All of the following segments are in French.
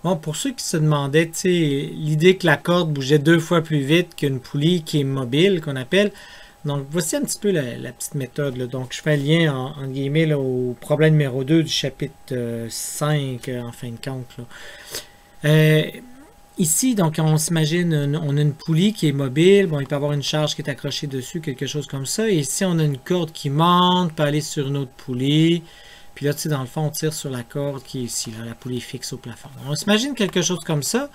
Bon, pour ceux qui se demandaient, tu sais, l'idée que la corde bougeait 2 fois plus vite qu'une poulie qui est mobile, qu'on appelle. Donc, voici un petit peu la petite méthode, là. Donc, je fais un lien, en guillemets, là, au problème numéro 2 du chapitre 5, en fin de compte, là. Ici, donc, on s'imagine, on a une poulie qui est mobile. Bon, il peut y avoir une charge qui est accrochée dessus, quelque chose comme ça. Et ici, on a une corde qui monte, peut aller sur une autre poulie. Puis là, tu sais, dans le fond, on tire sur la corde qui est ici, là, la poulie fixe au plafond. On s'imagine quelque chose comme ça.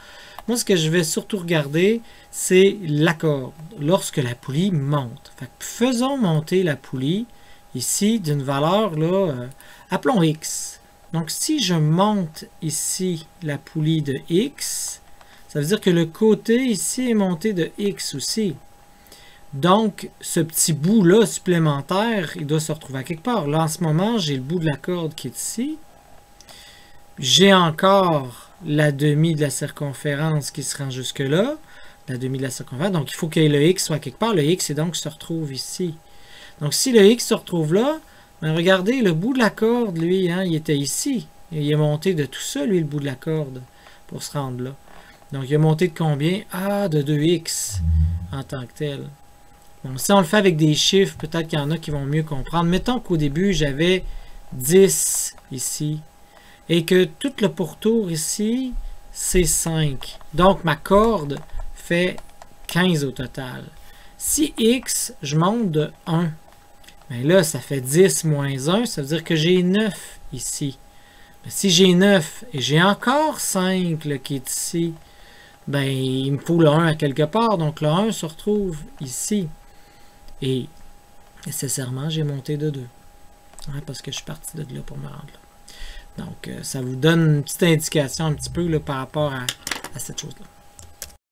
Moi, ce que je vais surtout regarder, c'est la corde, lorsque la poulie monte. Fait que faisons monter la poulie, ici, d'une valeur, là, appelons X. Donc, si je monte ici la poulie de X, ça veut dire que le côté ici est monté de X aussi. Donc, ce petit bout-là supplémentaire, il doit se retrouver à quelque part. Là, en ce moment, j'ai le bout de la corde qui est ici. J'ai encore la demi de la circonférence qui se rend jusque-là. La demi de la circonférence. Donc, il faut que le X soit quelque part. Le X, et donc, se retrouve ici. Donc, si le X se retrouve là, ben, regardez, le bout de la corde, lui, hein, il était ici. Il est monté de tout ça, lui, le bout de la corde, pour se rendre là. Donc, il est monté de combien? Ah, de 2x en tant que tel. Bon, si on le fait avec des chiffres, peut-être qu'il y en a qui vont mieux comprendre. Mettons qu'au début, j'avais 10 ici. Et que tout le pourtour ici, c'est 5. Donc, ma corde fait 15 au total. Si x, je monte de 1. Bien là, ça fait 10 moins 1. Ça veut dire que j'ai 9 ici. Mais si j'ai 9 et j'ai encore 5 là, qui est ici, ben, il me faut le 1 à quelque part. Donc, le 1 se retrouve ici. Et nécessairement, j'ai monté de 2. Hein, parce que je suis parti de là pour me rendre là. Donc, ça vous donne une petite indication un petit peu là, par rapport à cette chose-là.